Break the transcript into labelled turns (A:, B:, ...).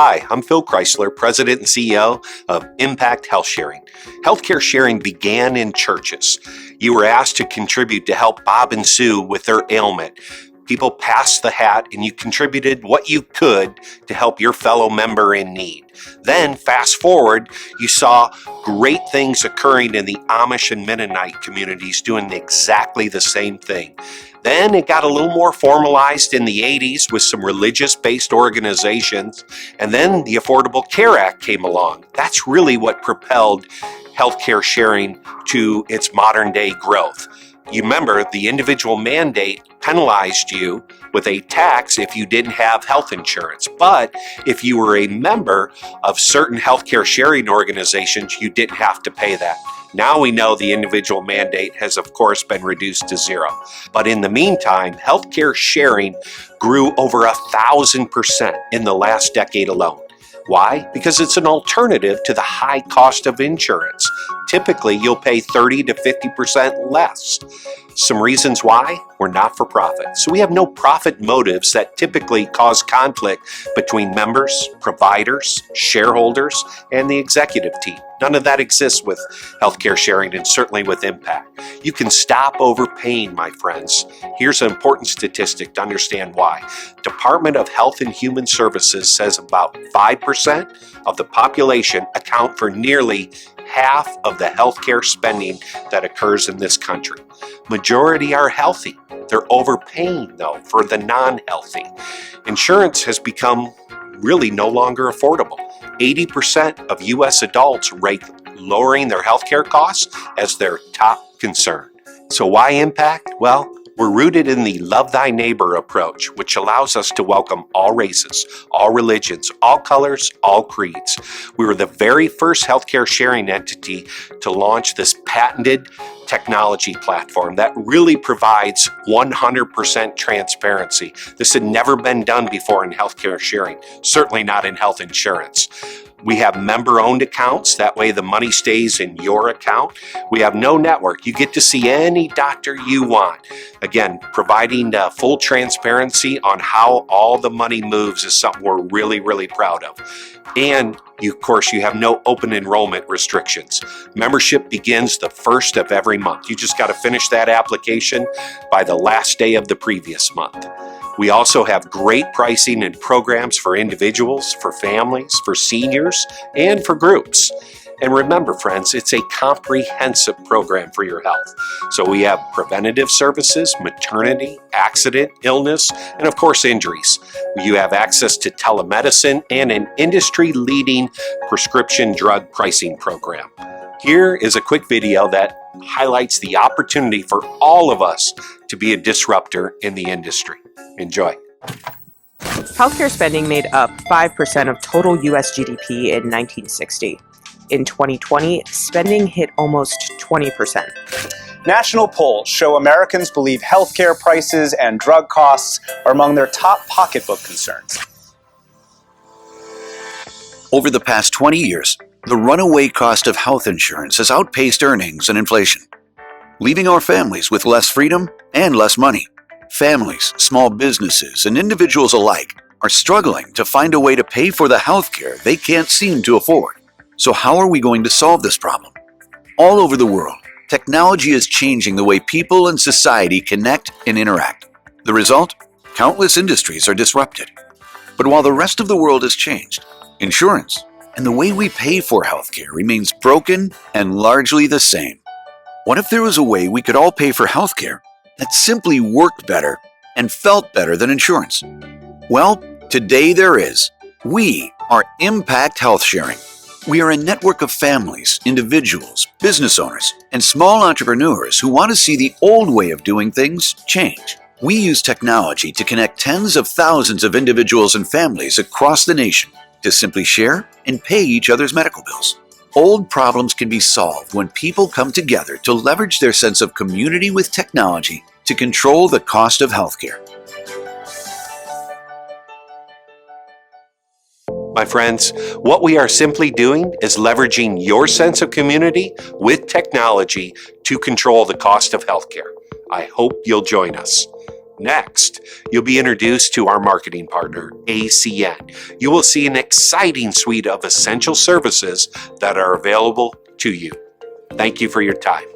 A: Hi, I'm Phil Chrysler, President and CEO of Impact Health Sharing. Healthcare sharing began in churches. You were asked to contribute to help Bob and Sue with their ailment. People passed the hat and you contributed what you could to help your fellow member in need. Then, fast forward, you saw great things occurring in the Amish and Mennonite communities doing exactly the same thing. Then it got a little more formalized in the 80s with some religious-based organizations, and then the Affordable Care Act came along. That's really what propelled healthcare sharing to its modern-day growth. You remember the individual mandate penalized you with a tax if you didn't have health insurance. But if you were a member of certain healthcare sharing organizations, you didn't have to pay that. Now we know the individual mandate has, of course, been reduced to zero. But in the meantime, healthcare sharing grew over 1,000% in the last decade alone. Why? Because it's an alternative to the high cost of insurance. Typically, you'll pay 30 to 50% less. Some reasons why? We're not for profit. So we have no profit motives that typically cause conflict between members, providers, shareholders, and the executive team. None of that exists with healthcare sharing and certainly with Impact. You can stop overpaying, my friends. Here's an important statistic to understand why. Department of Health and Human Services says about 5% of the population account for nearly half of the healthcare spending that occurs in this country. Majority are healthy. They're overpaying, though, for the non-healthy. Insurance has become really no longer affordable. 80% of U.S. adults rate lowering their healthcare costs as their top concern. So why Impact? Well, we're rooted in the Love Thy Neighbor approach, which allows us to welcome all races, all religions, all colors, all creeds. We were the very first healthcare sharing entity to launch this patented technology platform that really provides 100% transparency. This had never been done before in healthcare sharing, certainly not in health insurance. We have member-owned accounts. That way the money stays in your account. We have no network. You get to see any doctor you want. Again, providing full transparency on how all the money moves is something we're really, really proud of. And of course, you have no open enrollment restrictions. Membership begins the first of every month. You just got to finish that application by the last day of the previous month. We also have great pricing and programs for individuals, for families, for seniors, and for groups. And remember, friends, it's a comprehensive program for your health. So we have preventative services, maternity, accident, illness, and of course, injuries. You have access to telemedicine and an industry-leading prescription drug pricing program. Here is a quick video that highlights the opportunity for all of us to be a disruptor in the industry. Enjoy.
B: Healthcare spending made up 5% of total U.S. GDP in 1960. In 2020, spending hit almost 20%.
C: National polls show Americans believe healthcare prices and drug costs are among their top pocketbook concerns.
D: Over the past 20 years, the runaway cost of health insurance has outpaced earnings and inflation, leaving our families with less freedom and less money. Families, small businesses, and individuals alike are struggling to find a way to pay for the healthcare they can't seem to afford. So how are we going to solve this problem? All over the world, technology is changing the way people and society connect and interact. The result? Countless industries are disrupted. But while the rest of the world has changed, insurance and the way we pay for healthcare remains broken and largely the same. What if there was a way we could all pay for healthcare that simply worked better and felt better than insurance? Well, today there is. We are Impact Health Sharing. We are a network of families, individuals, business owners, and small entrepreneurs who want to see the old way of doing things change. We use technology to connect tens of thousands of individuals and families across the nation to simply share and pay each other's medical bills. Old problems can be solved when people come together to leverage their sense of community with technology to control the cost of healthcare.
A: My friends, what we are simply doing is leveraging your sense of community with technology to control the cost of healthcare. I hope you'll join us. Next, you'll be introduced to our marketing partner, ACN. You will see an exciting suite of essential services that are available to you. Thank you for your time.